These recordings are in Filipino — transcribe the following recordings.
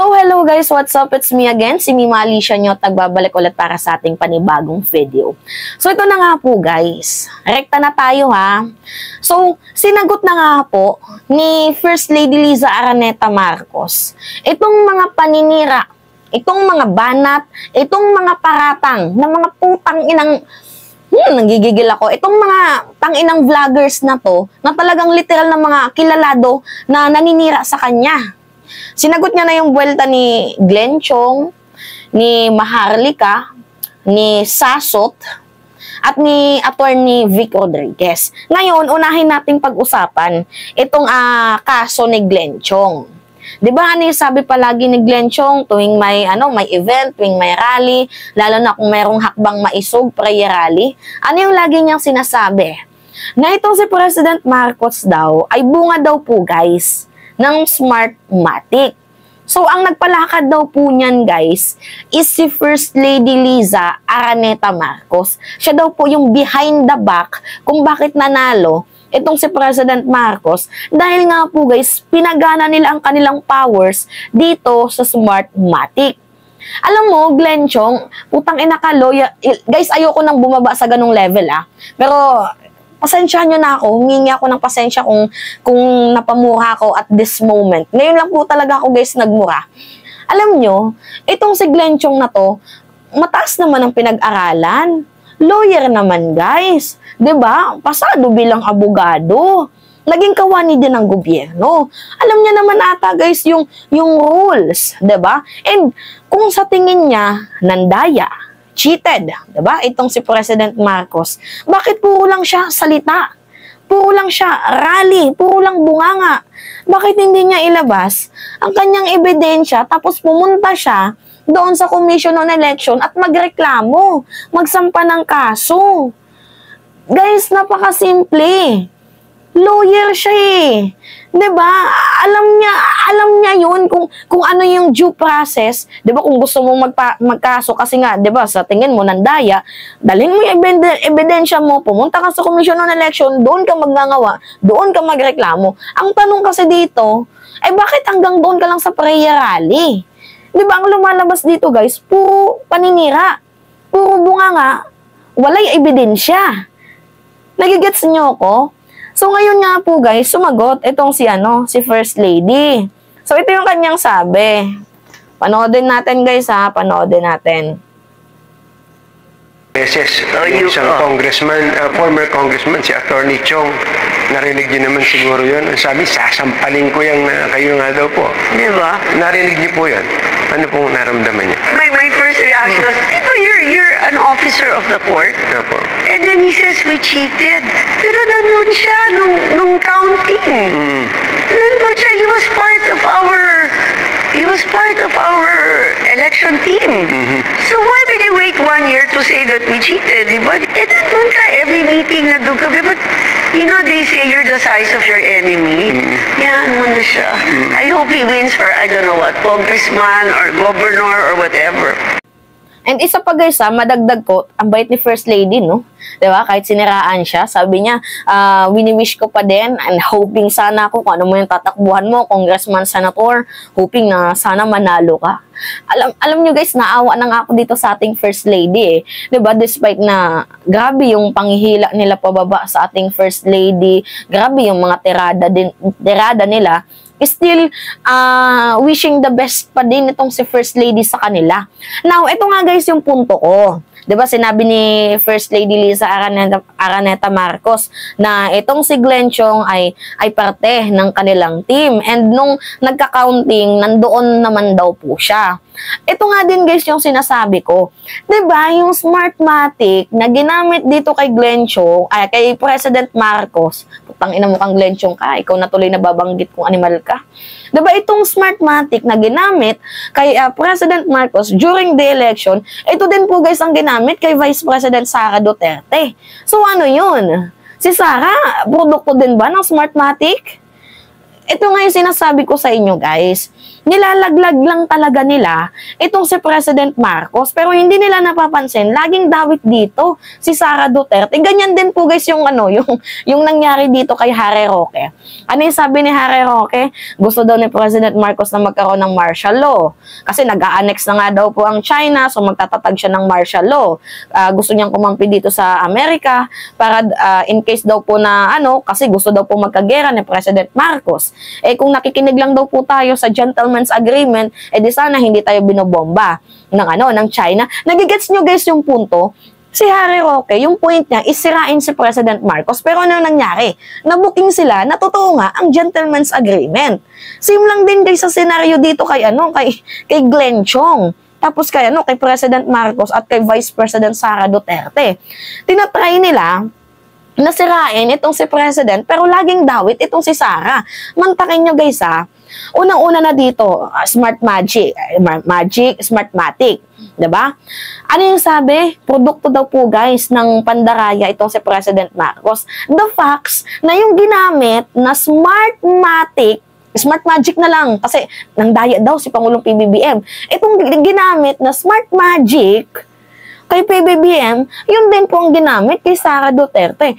So, hello guys, what's up? It's me again, si Mima Alicia nyo at nagbabalik ulit para sa ating panibagong video. So, ito na nga po guys, rekta na tayo ha. So, sinagot na nga po ni First Lady Liza Araneta Marcos itong mga paninira, itong mga banat, itong mga paratang na mga putang inang nanggigigil ako. Itong mga tanginang vloggers na to, na talagang literal na mga kilalado na naninira sa kanya. Sinagot niya na yung buwelta ni Glenn Chong, ni Maharlika, ni Sasot, at ni Attorney Vic Rodriguez. Ngayon, unahin nating pag-usapan itong kaso ni Glenn Chong. Diba ano yung sabi palagi ni Glenn Chong tuwing may event, tuwing may rally, lalo na kung mayroong hakbang maisog, prayer rally, ano yung lagi niyang sinasabi? Na itong si President Marcos daw ay bunga daw po guys ng Smartmatic. So, ang nagpalakad daw po niyan, guys, is si First Lady Liza Araneta Marcos. Siya daw po yung behind the back kung bakit nanalo itong si President Marcos. Dahil nga po, guys, pinagana nila ang kanilang powers dito sa Smartmatic. Alam mo, Glenn Chong, putang ina ka, loyal. Guys, ayoko nang bumaba sa ganung level, Pero, pasensya nyo na ako, humingi ako ng pasensya kung napamura ako at this moment. Ngayon lang po talaga ako guys nagmura. Alam nyo, itong si Glenn Chong na to, mataas naman ang pinag-aralan. Lawyer naman guys. 'Di ba? Pasado bilang abogado. Naging kawani din ng gobyerno. Alam niya naman ata guys yung rules. 'Di ba? And kung sa tingin niya, nandaya, cheated, diba? Itong si President Marcos. Bakit puro lang siya salita? Puro lang siya rally, puro lang bunganga. Bakit hindi niya ilabas ang kanyang ebidensya tapos pumunta siya doon sa Commission on Election at magreklamo, magsampa ng kaso? Guys, napakasimple. Lawyer siya eh. 'Di ba? Alam niya 'yun kung ano yung due process, 'di ba? Kung gusto mong magkaso kasi nga, 'di ba? Sa tingin mo nandaya, dalhin mo yung ebidensya mo, pumunta ka sa Commission on Election, doon ka magngangawa, doon ka magreklamo. Ang tanong kasi dito, bakit hanggang doon ka lang sa prayer rally? 'Di ba? Ang lumalabas dito, guys, puro paninira. Puro bunganga, walay ebidensya. Nagigets niyo ko? So, ngayon nga po guys, sumagot itong si First Lady. So, ito yung kanyang sabi. Panoodin natin guys panoodin natin. Beses, isang congressman, former congressman, si Attorney Chong, narinig niyo naman siguro yun. Ang sabi, sasampalin ko yung kayo nga daw po. Di ba? Narinig niyo po yan. Ano pong naramdaman niya? My first reaction was, you're an officer of the court. Opo. And then he says we cheated. Pero nandun siya nung counting. Nandun siya, he was part of our election team. So why did he wait 1 year to say that we cheated? Diba? Nandun ka, every meeting nandun ka. But, they say you're the size of your enemy. Yan mo na siya. I hope he wins for, I don't know what, congressman or governor or whatever. And isa pa guys madagdag ko, ang bait ni First Lady, no? Diba? Kahit siniraan siya, sabi niya, wini-wish ko pa din and hoping sana ako kung ano mo yung tatakbuhan mo, congressman, senator, hoping na sana manalo ka. Alam nyo guys, naawa na nga ako dito sa ating First Lady eh. Diba? Despite na grabe yung panghihila nila pababa sa ating First Lady, grabe yung mga tirada nila, still wishing the best pa din itong si First Lady sa kanila. Now, ito nga guys yung punto ko. 'Di ba sinabi ni First Lady Liza Araneta Marcos na itong si Glenn Chong ay parte ng kanilang team, and nung nagka-counting nandoon naman daw po siya. Ito nga din guys yung sinasabi ko. 'Di ba yung Smartmatic na ginamit dito kay Glenn Chong, kay President Marcos. Putang ina mo kang Glenn Chong ka, ikaw na tuloy nababanggit kung animal ka. 'Di ba itong Smartmatic na ginamit kay President Marcos during the election, ito din po guys ang ginamit kay Vice President Sara Duterte. So ano yun? Si Sara, produkto din ba ng Smartmatic? ito nga yung sinasabi ko sa inyo, guys. Nilalaglag lang talaga nila itong si President Marcos, pero hindi nila napapansin, laging dawit dito si Sara Duterte. Ganyan din po, guys, yung yung nangyari dito kay Harry Roque. Ano yung sabi ni Harry Roque? Gusto daw ni President Marcos na magkaroon ng martial law. Kasi nag-a-annex na nga daw po ang China, so magtatatag siya ng martial law. Gusto niyang kumampi dito sa Amerika para in case daw po na kasi gusto daw po magkagera ni President Marcos. Kung nakikinig lang daw po tayo sa gentleman's agreement, di sana hindi tayo binobomba ng China. Nagigets nyo, guys, yung punto? Si Harry Roque, yung point niya, isirain si President Marcos. Pero ano nangyari? Nabuking sila, na totoo nga ang gentleman's agreement. Same lang din, guys, sa senaryo dito kay Glenn Chong. Tapos kay President Marcos at kay Vice President Sara Duterte. Tinatry nila nasirain itong si President, pero laging dawit itong si Sara. Mantakin nyo, guys, unang-una na dito, Smartmatic. Diba? Ano yung sabi? Produkto daw po, guys, ng pandaraya itong si President Marcos. The facts na yung ginamit na Smartmatic na lang, kasi nang daya daw si Pangulong PBBM. Itong ginamit na Smartmagic kay PBBM, yun din po ang ginamit kay Sara Duterte.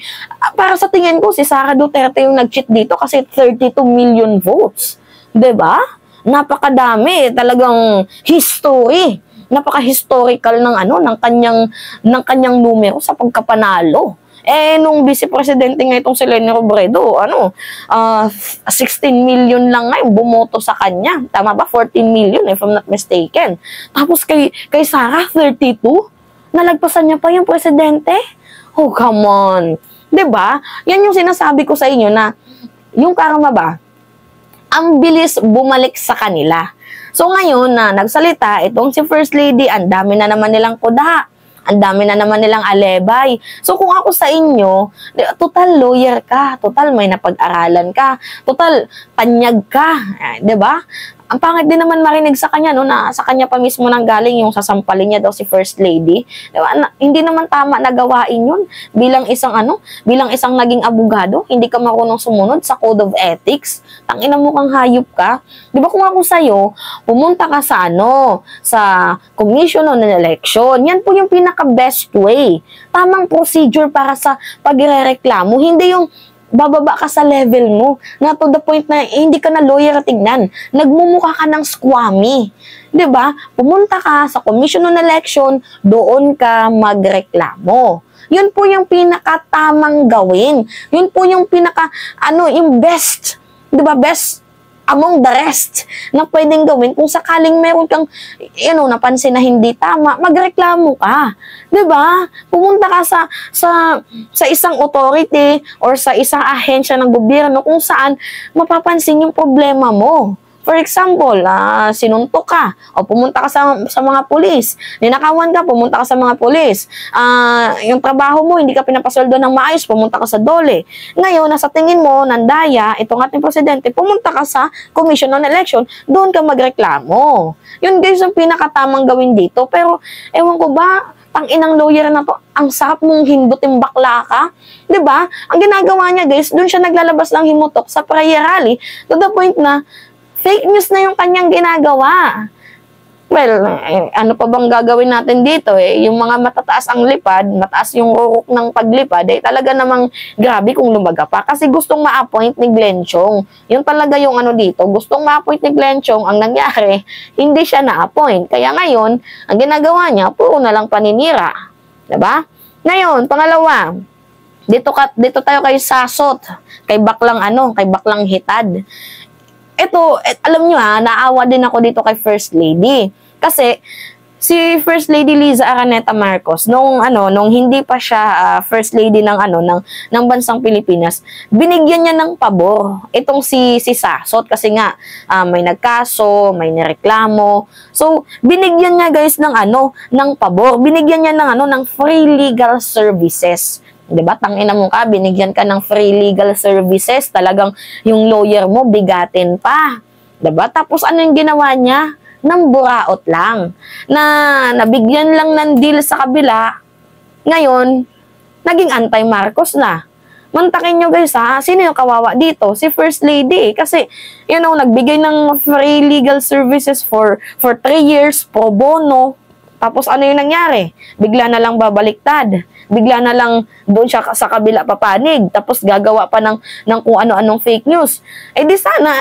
Para sa tingin ko, si Sara Duterte yung nag-cheat dito kasi 32 million votes. Diba? Napakadami. Talagang history. Napaka-historical ng kanyang numero sa pagkapanalo. Nung vice presidente nga itong si Leni Robredo, 16 million lang nga yung bumoto sa kanya. Tama ba? 14 million if I'm not mistaken. Tapos kay Sara, 32? Nalagpasan niya pa yung presidente? Oh, come on. 'Di ba? Yan yung sinasabi ko sa inyo na yung karma ba, ang bilis bumalik sa kanila. So ngayon na nagsalita itong si First Lady, ang dami na naman nilang kuda. Ang dami na naman nilang alebay. So kung ako sa inyo, total lawyer ka, total may napag-aralan ka, total tanyag ka, 'di ba? Ang pangit din naman marinig sa kanya, na sa kanya pa mismo nang galing yung sasampalin niya daw si First Lady. Diba? Hindi naman tama na gawain yun bilang isang naging abogado. Hindi ka marunong sumunod sa Code of Ethics. Tangina mo kang hayop ka. Diba kung ako sa'yo, pumunta ka sa sa Commission on Election. Yan po yung pinaka-best way. Tamang procedure para sa pagrereklamo. Hindi yung bababa ka sa level mo, na to the point na hindi ka na lawyer tignan. Nagmumukha ka ng squammy. 'Di ba? Pumunta ka sa Commission on Election, doon ka magreklamo. Yun po yung pinakatamang gawin. Yun po yung yung best. 'Di ba? Best among the rest na pwedeng gawin kung sakaling meron kang napansin na hindi tama, magreklamo ka. 'Di ba? Pumunta ka sa isang authority or sa isang ahensya ng gobyerno kung saan mapapansin yung problema mo. For example, sinuntok ka o pumunta ka sa mga pulis. Ninakawan ka, pumunta ka sa mga pulis. Yung trabaho mo, hindi ka pinapasweldo ng maayos, pumunta ka sa DOLE. Ngayon, nasa tingin mo, nandaya, itong ating presidente, pumunta ka sa Commission on Election, doon ka magreklamo. Yun, guys, yung pinakatamang gawin dito. Pero, ewan ko ba, tang-inang lawyer na to, ang sarap mong hindutin bakla ka. 'Di ba? Ang ginagawa niya, guys, doon siya naglalabas ng himutok sa prayer rally to the point na fake news na yung kanyang ginagawa. Well, ano pa bang gagawin natin dito? Yung mga matataas ang lipad, mataas yung rurok ng paglipad, talaga namang grabe kung lumaga pa. Kasi gustong ma-appoint ni Glenn Chong. Yun talaga yung dito. Gustong ma-appoint ni Glenn Chong. Ang nangyari, hindi siya na-appoint. Kaya ngayon, ang ginagawa niya, puro na lang paninira. Diba? Ngayon, pangalawa, dito tayo kay Sasot, kay baklang hitad. Ito, alam nyo naawa din ako dito kay First Lady. Kasi, si First Lady Liza Araneta Marcos, nung hindi pa siya First Lady ng bansang Pilipinas, binigyan niya ng pabor itong si Sasot kasi nga may nagkaso, may nireklamo. So, binigyan niya, guys, ng pabor. Binigyan niya ng free legal services. Diba? Tangina mo ka, binigyan ka ng free legal services, talagang yung lawyer mo bigatin pa. Diba? Tapos ano yung ginawa niya? Nang buraot lang. Nabigyan lang ng deal sa kabila. Ngayon, naging anti-Marcos na. Mantakin nyo guys ha, sino yung kawawa dito? Si First Lady kasi, nagbigay ng free legal services for 3 years, pro bono. Tapos ano yung nangyari? Bigla na lang babaliktad. Bigla na lang doon siya sa kabila papanig. Tapos gagawa pa ng kung ano-anong fake news. Eh di sana,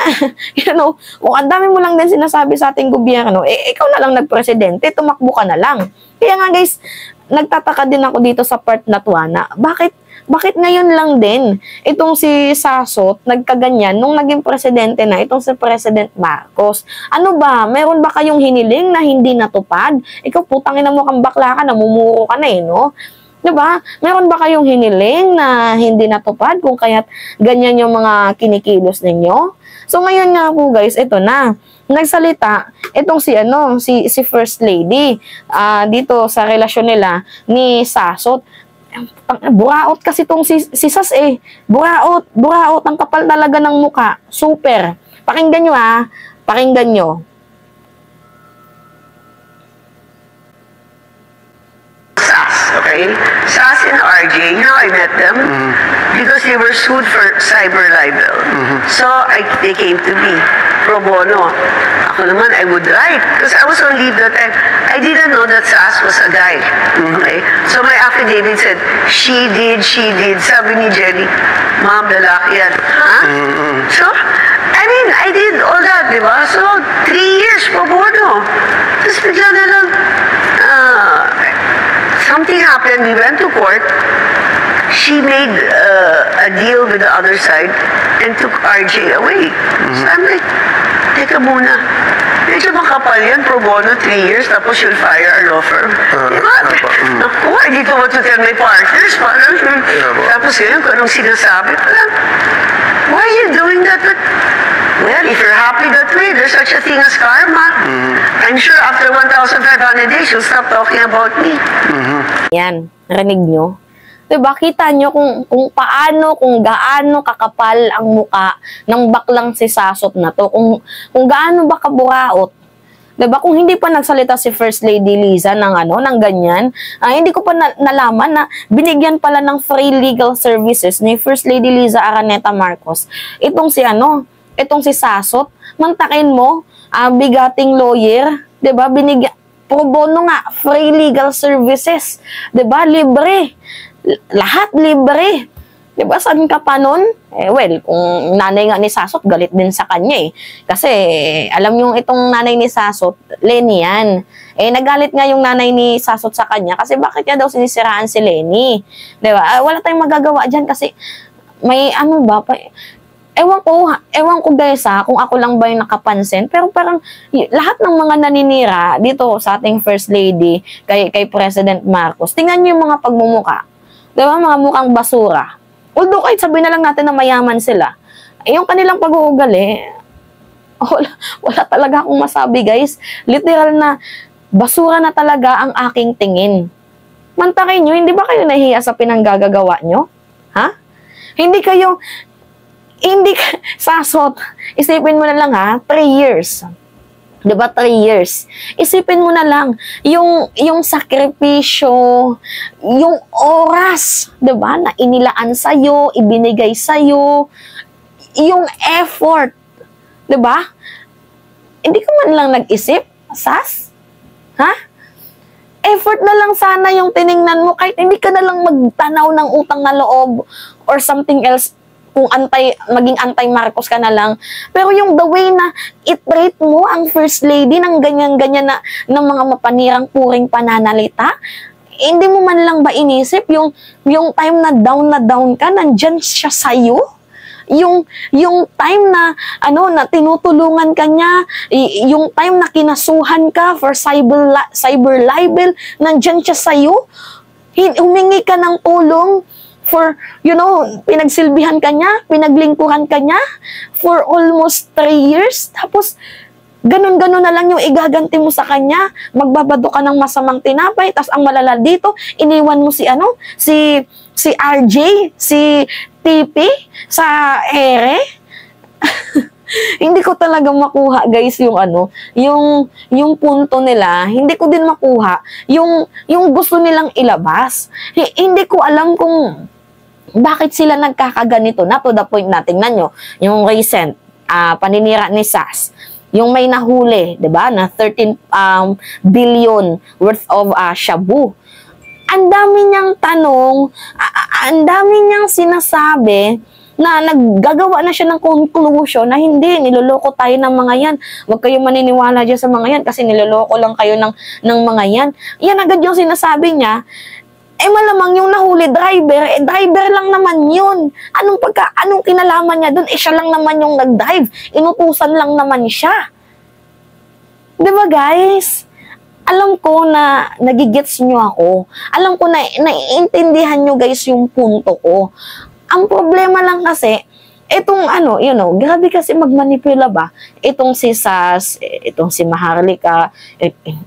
kung ang dami mo lang din sinasabi sa ating gobyerno, ikaw na lang nagpresidente, tumakbo ka na lang. Kaya nga guys, nagtataka din ako dito sa part na to na, bakit ngayon lang din itong si Sasot nagkaganyan nung naging presidente na itong si President Marcos? Ano ba? Meron ba kayong hiniling na hindi natupad? Ikaw putangin na mo kang bakla ka, namumuro ka na no? Diba? Meron ba kayong hiniling na hindi natupad kung kaya't ganyan yung mga kinikilos ninyo? So ngayon nga po guys, ito na. Nagsalita itong si First Lady dito sa relasyon nila ni Sasot. Buraot kasi tong si Sas buraot ang kapal talaga ng muka, super. Pakinggan nyo pakinggan nyo. Okay? Sas and RJ, I met them because they were sued for cyber libel. So, they came to me, pro bono. Ako naman, I would write because I was on leave that time. I didn't know that Sas was a guy. Okay? So, my affidavit said, she did. Sabi ni Jenny, ma'am, lalaki yan. So, I did all that, di ba? So, 3 years pro bono. Tapos bigla na lang, something happened. We went to court. She made a deal with the other side and took RJ away. So I'm like, teka muna. Medyo makapal yan, pro bono, 3 years, tapos you'll fire a law firm. Diba? Naku, I didn't know what to tell my partners. Parang, tapos yun, kung anong sinasabi. Parang, why are you doing that? But, well, if you're happy that way, there's such a thing as karma. I'm sure after 1,500 days, you'll stop talking about me. Yan, narinig nyo? Diba, kita nyo kung paano, kung gaano kakapal ang muka ng baklang si Sasot na to. Kung gaano ba kaburaot. Diba, kung hindi pa nagsalita si First Lady Liza ng ganyan, hindi ko pa nalaman na binigyan pala ng free legal services ni First Lady Liza Araneta Marcos. Itong si Sasot, mantakin mo, bigating lawyer, diba, binigyan, pro bono nga, free legal services, diba, libre. Lahat libre. Diba, saan ka pa nun? Well, kung nanay nga ni Sasot, galit din sa kanya Kasi, alam yung itong nanay ni Sasot, Lenny yan. Nagalit nga yung nanay ni Sasot sa kanya kasi bakit niya daw sinisiraan si Lenny? Diba? Wala tayong magagawa dyan kasi may ewan ko guys kung ako lang ba yung nakapansin, pero parang lahat ng mga naninira dito sa ating First Lady, kay President Marcos, tingnan niyo yung mga pagmumuka. Diba, mga mukhang basura. Although kahit sabihin na lang natin na mayaman sila, yung kanilang pag-uugali, wala talaga akong masabi guys. Literal na basura na talaga ang aking tingin. Mantakin nyo, hindi ba kayo nahihiya sa pinanggagawa nyo? Ha? Sasot, isipin mo na lang 3 years. Diba, 3 years. Isipin mo na lang, yung sakripisyo, yung oras, diba, na inilaan sa'yo, ibinigay sa'yo, yung effort, diba? Hindi ka man lang nag-isip, Sas? Ha? Effort na lang sana yung tiningnan mo, kahit hindi ka na lang magtanaw ng utang na loob or something else, kung maging anti-Marcos ka na lang. Pero yung the way na i-treat mo ang First Lady ng ganyan-ganyan ng mga mapanirang puring pananalita, hindi mo man lang ba inisip yung time na down ka, nandyan siya sa'yo? Yung time na na tinutulungan ka niya, yung time na kinasuhan ka for cyber libel, nandyan siya sa'yo? Humingi ka ng tulong for, pinagsilbihan ka niya, pinaglingkuran ka niya for almost 3 years. Tapos, ganun-ganun na lang yung igaganti mo sa kanya. Magbabado ka ng masamang tinapay. Tapos, ang malala dito, iniwan mo si RJ, si TP, sa ere. Hindi ko talaga makuha, guys, yung punto nila. Hindi ko din makuha yung gusto nilang ilabas. Hindi ko alam kung bakit sila nagkakaganito na to the point na tingnan nyo, yung recent paninira ni SAS, yung may nahuli, 'di ba, na 13 billion worth of shabu. Ang dami niyang tanong, ang dami niyang sinasabi na naggagawa na siya ng conclusion na hindi, niloloko tayo ng mga yan. Huwag kayong maniniwala dyan sa mga yan kasi niloloko lang kayo ng mga yan. Yan agad yung sinasabi niya. Malamang yung nahuli driver, driver lang naman yun. Anong kinalaman niya dun? Siya lang naman yung nag-drive. Inutusan lang naman siya. Diba guys? Alam ko na nagigets nyo ako. Alam ko na naiintindihan nyo guys yung punto ko. Ang problema lang kasi, itong grabe kasi magmanipula ba? Itong si SAS, itong si Maharlika,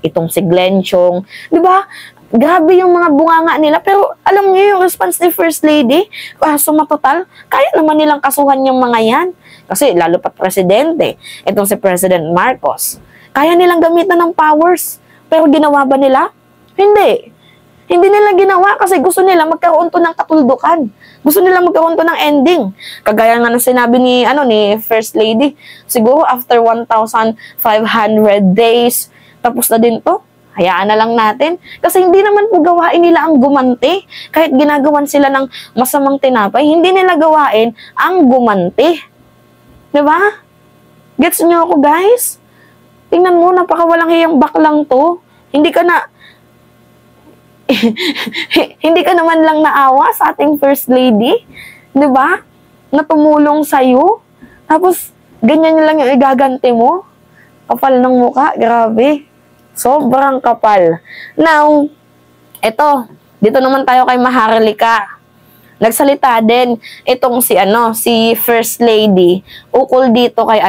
itong si Glenn Chong, diba? Grabe yung mga bunganga nila. Pero alam niyo yung response ni First Lady, sumatotal, kaya naman nilang kasuhan yung mga yan. Kasi lalo pa presidente, itong si President Marcos, kaya nilang gamitan ng powers. Pero ginawa ba nila? Hindi. Hindi nila ginawa kasi gusto nila magkaroon to ng katuldukan. Gusto nila magkaroon to ng ending. Kagaya nga ng sinabi ni First Lady, siguro after 1,500 days, tapos na din to. Hayaan na lang natin. Kasi hindi naman po gawain nila ang gumanti. Kahit ginagawan sila ng masamang tinapay, hindi nila gawain ang gumanti. Diba? Gets nyo ako, guys? Tingnan mo, napakawalang hiyang baklang to. Hindi ka naman lang naawa sa ating First Lady. Diba? Na tumulong sa'yo. Tapos, ganyan lang yung igaganti mo. Kapal ng muka. Grabe. Sobrang kapal. Now, dito naman tayo kay Maharlika. Nagsalita din itong si First Lady ukol dito kay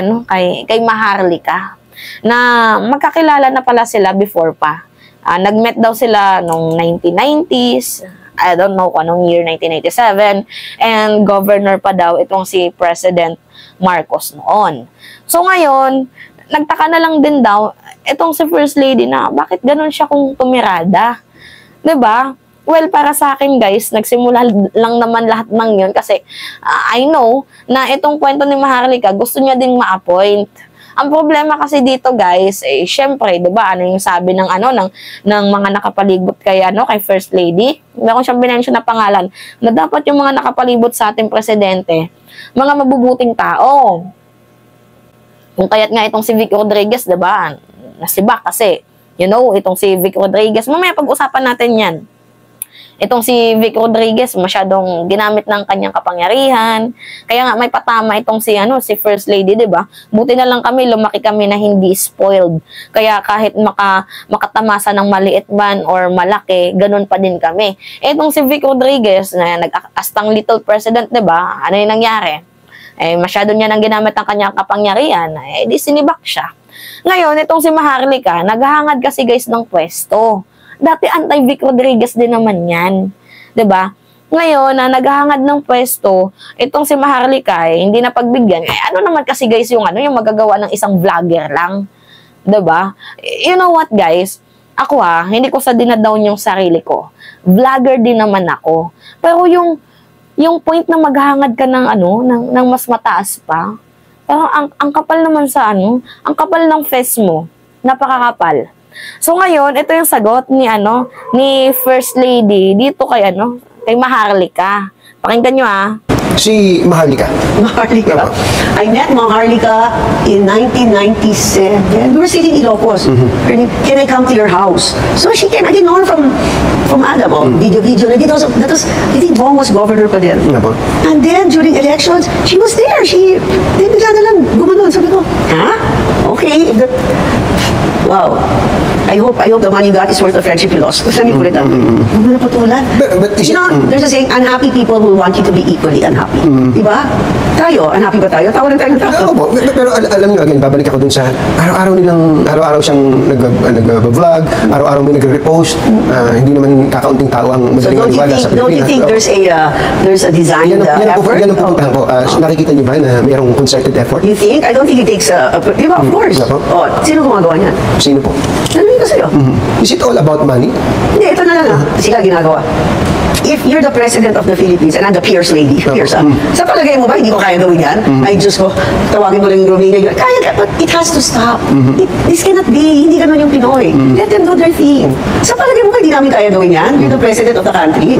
Maharlika na magkakilala na pala sila before pa. Nag-met daw sila nung 1990s. I don't know kung anong year, 1997. And governor pa daw itong si President Marcos noon. So ngayon, nagtaka na lang din daw itong si First Lady na bakit ganun siya kung tumirada. 'Di ba? Well, para sa akin guys, nagsimula lang naman lahat ng yun kasi I know na itong kwento ni Maharlika gusto niya ding ma-appoint. Ang problema kasi dito guys, syempre, 'di ba? Ano yung sabi ng ng mga nakapalibot kay kay First Lady? Meron siyang binention na pangalan na dapat yung mga nakapalibot sa ating presidente, mga mabubuting tao. Kung kaya't nga itong si Vic Rodriguez, diba? Nasibak kasi, itong si Vic Rodriguez, mamaya pag-usapan natin yan. Itong si Vic Rodriguez, masyadong ginamit ng kanyang kapangyarihan. Kaya nga may patama itong si First Lady, diba? Buti na lang lumaki kami na hindi spoiled. Kaya kahit makatamasa ng maliit man or malaki, ganun pa din kami. Itong si Vic Rodriguez, na nag-astang little president, diba? Ano yung nangyari? Masyado niya nang ginamit ang kanyang kapangyarihan, di sinibak siya. Ngayon, itong si Maharlika, naghahangad kasi guys ng pwesto. Dati anti-Vic Rodriguez din naman yan. 'Di ba? Ngayon, naghahangad ng pwesto, itong si Maharlika, hindi na pagbigyan. Ano naman kasi guys yung magagawa ng isang vlogger lang. 'Di ba? You know what guys? Ako hindi ko sa dinadown yung sarili ko. Vlogger din naman ako. Pero yung point na maghahangad ka ng mas mataas pa, parang ang kapal naman ang kapal ng face mo, napakakapal. So ngayon, ito yung sagot ni First Lady dito kay Maharlika. Pakinggan nyo Si Maharlika. Maharlika. I met Maharlika in 1997. We were sitting in Ilocos. Can I come to your house? So she came. I didn't know her from Adam. Video. That was, I think Bong was governor pa din. And then during elections, she was there. Then bigla na lang gumanon. Sabi ko, okay. Wow. I hope the money you got is worth the friendship you lost. Kasi kulit But there's a saying, unhappy people will want you to be equally unhappy. Diba? Tayo, unhappy ba tayo? Tawa lang tayo ng tao. Pero alam nyo, again, babalik ako dun sa araw-araw siyang nag-vlog, araw-araw may nag-repost. Hindi naman kakaunting tao ang madaling maniwala sa Pilipinas. Don't you think there's a designed effort? Yan ang pupuntahan ko. Nakikita niyo ba na mayroong concerted effort? You think? I don't think it takes diba? Of course. Sino gumagawa niyan? Sino po? Sabi ko sa'yo. Is it all about money? Hindi, ito na lang sila ginagawa. if you're the president of the Philippines and I'm the Pierce lady, Pierce, sa palagay mo ba, hindi ko kaya gawin yan? Ay, Diyos ko, tawagin mo lang yung Romania. Kaya ka, but it has to stop. This cannot be, hindi ganun yung Pinoy. Let them do their thing. Sa palagay mo ba, hindi namin kaya gawin yan? You're the president of the country.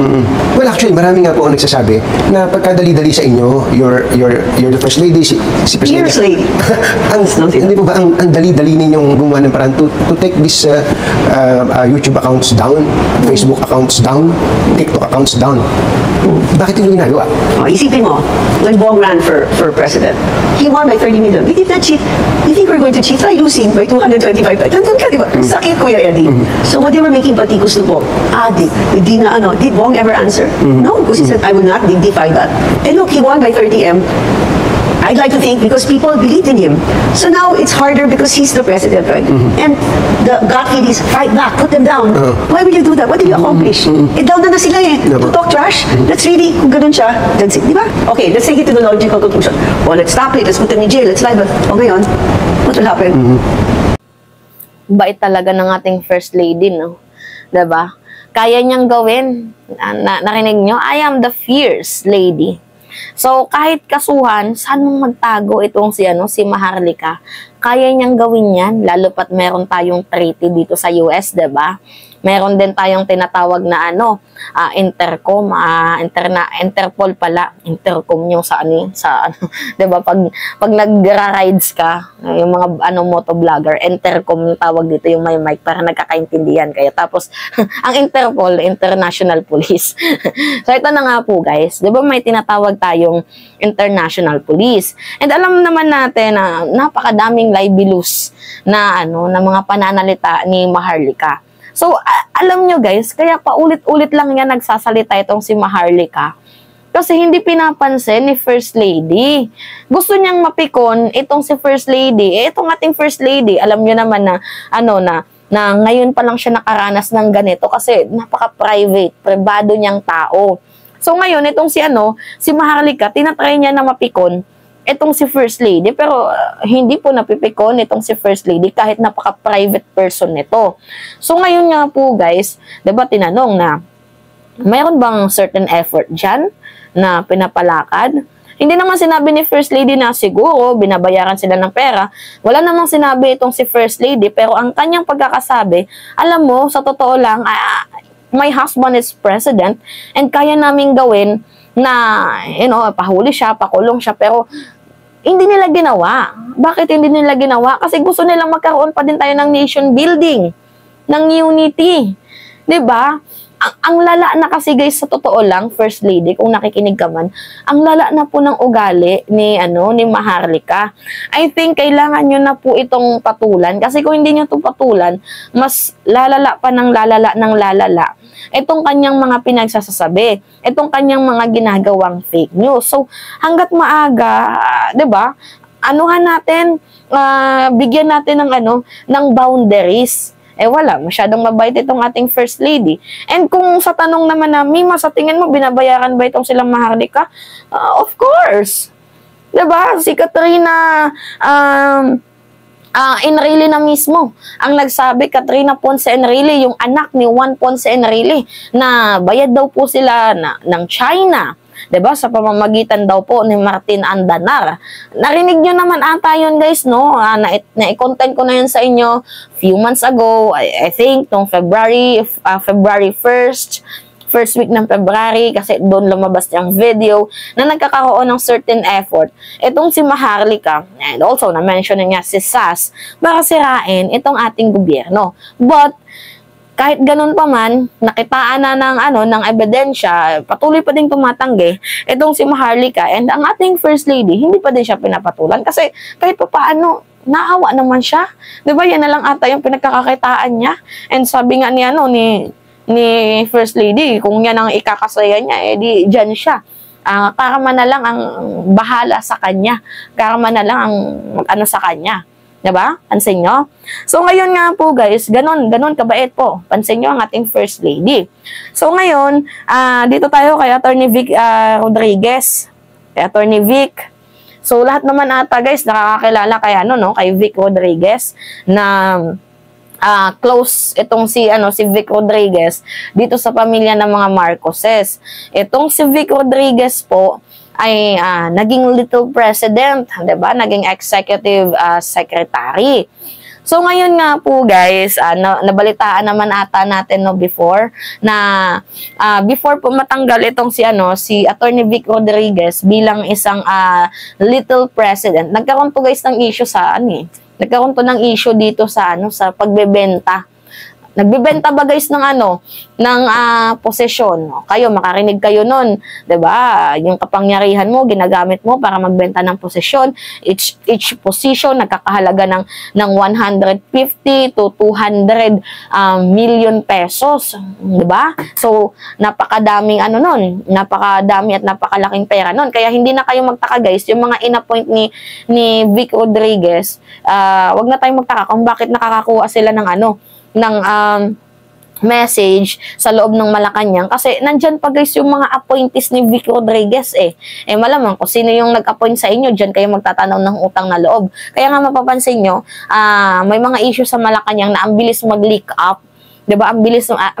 Well, actually, marami nga po ang nagsasabi na pagkadali-dali sa inyo, you're the first lady, si President. Pierce lady. Hindi po ba ang dali-dali ninyong gumawa ng parang to take this YouTube accounts down, Facebook accounts down, TikTok accounts down? Bakit hindi ginagawa? Isipin mo, when Bong ran for president, he won by 30 million. We did not cheat. You think we're going to cheat? Try losing by 225. Nandun ka, di ba? Sakit, Kuya Eddie. So what they were making patikos to Bong, did Bong ever answer? No, because he said, I will not dignify that. And look, he won by 30M. I'd like to think because people believed in him. So now it's harder because he's the president, right? And the gut feeling is fight back, put them down. Why will you do that? What did you accomplish? Down na sila eh. To talk trash, that's really, kung ganun siya, that's it, di ba? Okay, let's take it to the logical conclusion. Well, let's stop it, let's put them in jail, let's live. O ngayon, what will happen? Bait talaga ng ating First Lady, no? Diba? Kaya niyang gawin. Narinig nyo? I am the fierce lady. So, kahit kasuhan, saan mong magtago itong si Maharlika? Kaya niyang gawin yan, lalo pat meron tayong treaty dito sa US, diba? Meron din tayong tinatawag na Intercom, Interpol pala, Intercom yung sa diba? Pag nagra-rides ka, yung mga motovlogger, Intercom yung tawag dito, yung may mic para nagkakaintindihan kayo. Tapos, ang Interpol, International Police. So, ito na nga po guys, diba may tinatawag tayong International Police. And alam naman natin na napakadaming libelous na mga pananalita ni Maharlika. So, alam nyo guys, kaya paulit-ulit lang yan nagsasalita itong si Maharlika. Kasi hindi pinapansin ni First Lady. Gusto niyang mapikon itong si First Lady. Itong ating First Lady, alam nyo naman na, na ngayon pa lang siya nakaranas ng ganito kasi napaka-private, privado niyang tao. So, ngayon, itong si Maharlika, tinatry niya na mapikon itong si First Lady, pero hindi po napipikon itong si First Lady kahit napaka-private person nito. So ngayon nga po guys, diba tinanong na, mayroon bang certain effort dyan na pinapalakad? Hindi naman sinabi ni First Lady na siguro binabayaran sila ng pera. Wala namang sinabi itong si First Lady, pero ang kanyang pagkakasabi, alam mo, sa totoo lang, my husband is president and kaya naming gawin na, pahuli siya, pakulong siya, pero hindi nila ginawa. Bakit hindi nila ginawa? Kasi gusto nilang magkaroon pa din tayo ng nation building, ng unity. 'Di ba? Ang lala na kasi guys, sa totoo lang, First Lady, kung nakikinig ka man, ang lala na po ng ugali ni Maharlika. I think kailangan nyo na po itong patulan. Kasi kung hindi nyo itong patulan, mas lalala pa ng lalala itong kanyang mga pinagsasasabi, itong kanyang mga ginagawang fake news. So, hanggat maaga, 'di ba? Anuhan natin, bigyan natin ng boundaries. Wala, masyadong mabait itong ating First Lady. And kung sa tanong naman na, Mima, sa tingin mo, binabayaran ba itong silang Maharlika? Of course. 'Di ba? Si Katrina Enrile na mismo ang nagsabi, Katrina Ponce Enrile, yung anak ni Juan Ponce Enrile, na bayad daw po sila ng China, 'di ba, sa pamamagitan daw po ni Martin Andanar. Narinig nyo naman ata yun guys, no? Na-content ko na yun sa inyo few months ago, I think noong February 1st, first week ng February, kasi doon lumabas yung video na nagkakaroon ng certain effort itong si Maharlika, and also na-mention niya si SAS, para sirain itong ating gobyerno. But kahit ganun pa man, nakitaan na ng ebidensya, patuloy pa din tumatanggi itong si Maharlika, and ang ating First Lady, hindi pa din siya pinapatulan kasi kahit pa paano, naawa naman siya. 'Di ba? Yan na lang ata yung pinagkakakitaan niya. And sabi nga ni First Lady, kung yan ang ikakasaya niya, di dyan siya. Karma na lang ang bahala sa kanya. Karma na lang ang sa kanya. Diba? Pansin nyo? So, ngayon nga po guys, ganun kabait po. Pansin nyo ang ating First Lady. So, ngayon, dito tayo kay Attorney Vic Rodriguez. Kay Attorney Vic. So, lahat naman ata guys, nakakakilala kay Vic Rodriguez na close itong si Vic Rodriguez dito sa pamilya ng mga Marcoses. Itong si Vic Rodriguez po ay naging little president, 'di ba? Naging executive secretary. So ngayon nga po guys, nabalitaan naman ata natin before na before po matanggal itong si Attorney Vic Rodriguez bilang isang little president. Nagkaroon po guys ng issue nagkaroon to ng issue dito sa sa pagbebenta. Nagbebenta ba guys ng ng posesyon? Kayo makarinig kayo nun, 'di ba? Yung kapangyarihan mo ginagamit mo para magbenta ng posesyon. Each position nagkakahalaga ng 150 to 200 million pesos, 'di ba? So napakadaming napakadami at napakalaking pera nun. Kaya hindi na kayo magtaka guys, yung mga inappoint ni Vic Rodriguez, wag na tayong magtaka kung bakit nakakakuha sila ng message sa loob ng Malacanang kasi nandyan pa guys yung mga appointees ni Vic Rodriguez malamang kung sino yung nag-appoint sa inyo, dyan kayo magtatanaw ng utang na loob. Kaya nga mapapansin nyo, may mga issue sa Malacanang na ang bilis mag-leak up. 'Di ba? Ang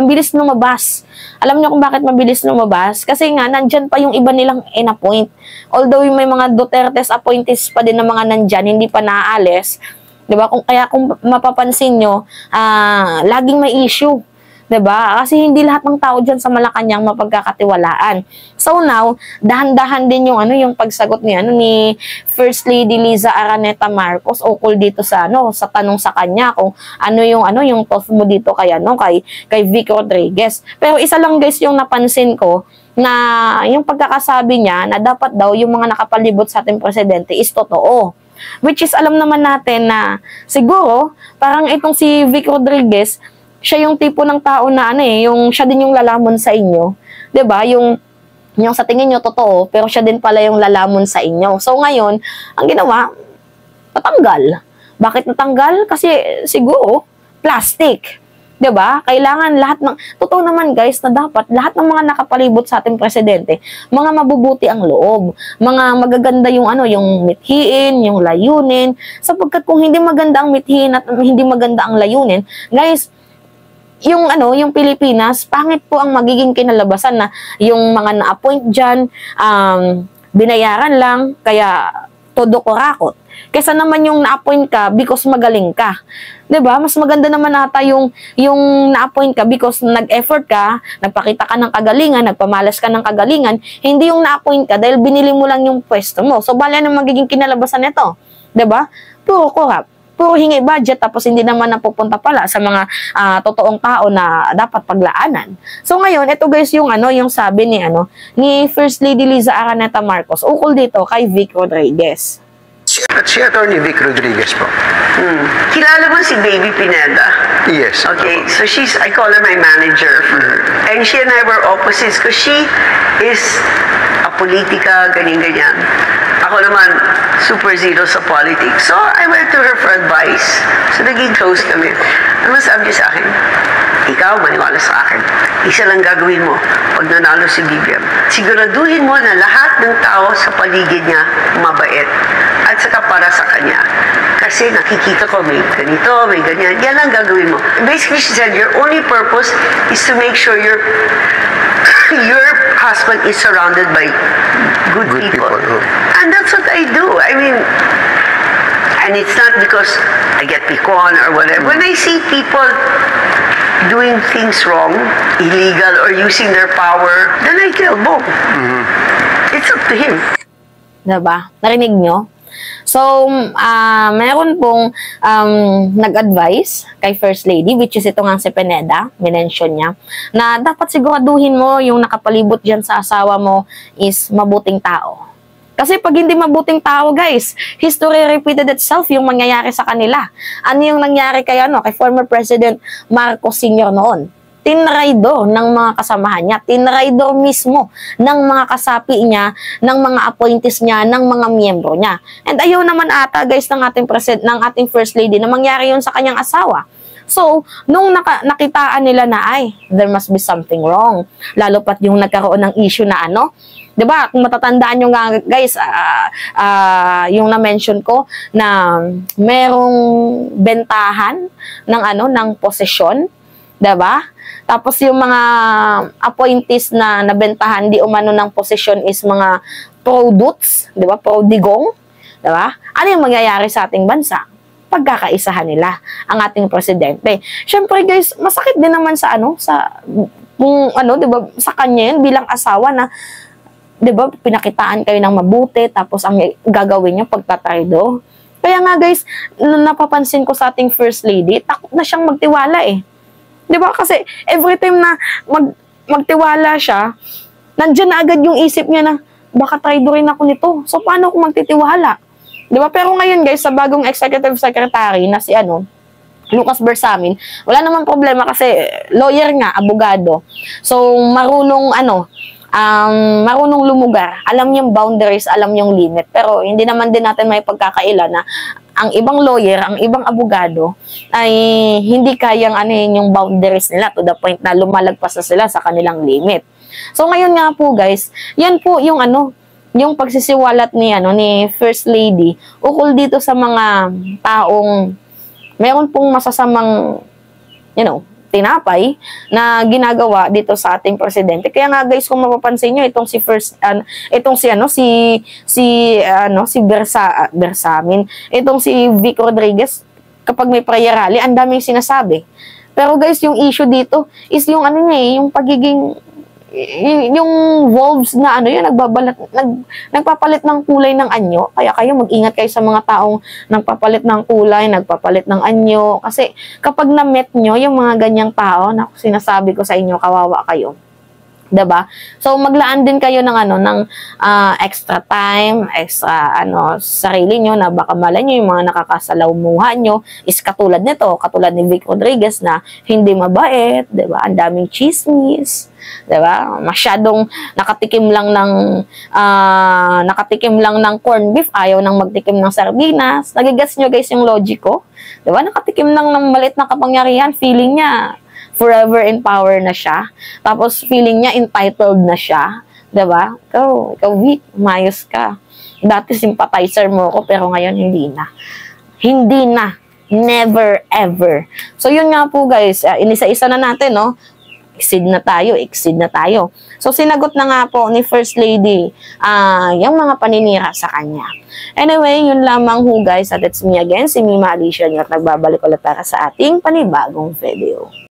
bilis lumabas. Alam niyo kung bakit mabilis lumabas? Kasi nga nandyan pa yung iba nilang in-appoint. Although may mga Duterte's appointees pa din na mga nandyan, hindi pa naaalis. 'Di ba? Kung mapapansin nyo, laging may issue. 'Di ba? Kasi hindi lahat ng tao diyan sa Malacanang mapagkakatiwalaan. So now, dahan-dahan din yung pagsagot ni First Lady Liza Araneta Marcos ukol dito sa sa tanong sa kanya kung yung thought mo dito kay Vic Rodriguez. Pero isa lang guys yung napansin ko na yung pagkakasabi niya na dapat daw yung mga nakapalibot sa ating presidente is totoo. Which is alam naman natin na siguro parang itong si Vic Rodriguez, siya yung tipo ng tao na yung siya din yung lalamon sa inyo. 'Di ba? Yung sa tingin niyo totoo, pero siya din pala yung lalamon sa inyo. So ngayon, ang ginawa, natanggal. Bakit natanggal? Kasi siguro plastic. 'Di ba? Kailangan lahat ng totoo naman guys na dapat lahat ng mga nakapalibot sa ating presidente, mga mabubuti ang loob, mga magaganda yung yung mithiin, yung layunin, sapagkat kung hindi maganda ang mithiin at hindi maganda ang layunin, guys, yung Pilipinas, pangit po ang magiging kinalabasan na yung mga na-appoint diyan binayaran lang kaya todo kurakot. Kesa naman yung na-appoint ka because magaling ka. 'Di ba? Mas maganda naman ata yung na-appoint ka because nag-effort ka, nagpakita ka ng kagalingan, nagpamalas ka ng kagalingan, hindi yung na-appoint ka dahil binili mo lang yung pwesto mo. So bala nang magiging kinalabasan nito, 'di ba? Puro corrupt, puro hingi budget tapos hindi naman napupunta pala sa mga totoong tao na dapat paglaanan. So ngayon, ito guys yung yung sabi ni First Lady Liza Araneta Marcos ukol dito kay Vic Rodriguez. Si Attorney Vic Rodriguez po. Kilala mo si Baby Pineda? Yes. Okay, so I call her my manager. And she and I were opposites because she is a politika, ganyan-ganyan. Ako naman, super zero sa politics. So, I went to her for advice. So, naging close kami. Ano sabi niya sa akin? Ikaw, maniwala sa akin. Isa lang gagawin mo pag nanalo si BBM. Siguraduhin mo na lahat ng tao sa paligid niya mabait. At saka para sa kanya. Kasi nakikita ko may ganito, may ganyan. Yan lang gagawin mo. Basically, she said, your only purpose is to make sure your husband is surrounded by good people. And that's what I do. I mean, and it's not because I get picon or whatever. When I see people doing things wrong, illegal, or using their power, then I kill both. It's up to him. Diba? Narinig nyo? So, meron pong nag-advise kay First Lady, which is ito nga si Pineda, minention niya, na dapat siguraduhin mo yung nakapalibot dyan sa asawa mo is mabuting tao. Kasi pag hindi mabuting tao, guys, history repeated itself yung mangyayari sa kanila. Ano yung nangyari kay former President Marcos Sr. noon? Tinraidor ng mga kasamahan niya, tinraidor mismo ng mga kasapi niya, ng mga appointees niya, ng mga miyembro niya. And ayaw naman ata guys ng ating First Lady na mangyari yun sa kanyang asawa. So, nung nakitaan nila na there must be something wrong. Lalo pat yung nagkaroon ng issue na 'Di ba? Kung matatandaan nyo nga guys, yung na-mention ko na merong bentahan ng ng posisyon, 'di ba? Tapos yung mga appointees na nabentahan di umano ng posisyon is mga pro-duts, 'di ba? Pro-digong, 'di ba? Ano yung mangyayari sa ating bansa? Pagkakaisahan nila ang ating presidente. Syempre guys, masakit din naman sa kung 'di ba, sa kanya yun bilang asawa na 'di ba, pinakitaan kayo ng mabuti tapos ang gagawin niyo pagtatraydo. Kaya nga guys, napapansin ko sa ating first lady, takot na siyang magtiwala eh. 'Di ba? Kasi every time na magtiwala siya, nandiyan na agad yung isip niya na baka traidorin ako nito. So paano ako magtitiwala? 'Di ba? Pero ngayon guys, sa bagong executive secretary na si Lucas Bersamin, wala namang problema kasi lawyer nga, abogado. So marunong marunong lumugar, alam yung boundaries, alam yung limit. Pero hindi naman din natin may pagkakaila na ang ibang lawyer, ang ibang abogado ay hindi kayang yung boundaries nila to the point na lumalagpas na sila sa kanilang limit. So ngayon nga po guys, yan po yung yung pagsisiwalat ni First Lady ukol dito sa mga taong meron pong masasamang tinapay na ginagawa dito sa ating presidente. Kaya nga guys, kung mapapansin niyo itong si Bersamin, itong si Vic Rodriguez, kapag may prayer rally, ang daming sinasabi. Pero guys, yung issue dito is yung yung pagiging yung wolves na nagpapalit ng kulay ng anyo. Kaya kayo mag-ingat kayo sa mga taong nagpapalit ng kulay, nagpapalit ng anyo. Kasi kapag na-met nyo yung mga ganyang tao, na sinasabi ko sa inyo, kawawa kayo. 'Di ba? So maglaan din kayo ng extra time, extra sarili nyo na baka malay nyo yung mga nakakasalamuha nyo is katulad ni Vic Rodriguez na hindi mabait, 'di ba? Ang daming chismis, 'di ba? Masyadong nakatikim lang ng corned beef, ayaw nang magtikim ng sardinas. Nagigets nyo guys yung logic ko? 'Di ba? Nakatikim lang ng maliit na kapangyarihan, feeling niya forever in power na siya. Tapos feeling niya entitled na siya. 'Di ba? Ikaw weak, mayos ka. Dati sympathizer mo ako pero ngayon hindi na. Hindi na. Never ever. So yun nga po guys, inisa-isa na natin, exceed na tayo. So sinagot na nga po ni First Lady yung mga paninira sa kanya. Anyway, yun lamang ho guys, at it's me again, si Mima Alicia, at nagbabalik ulit para sa ating panibagong video.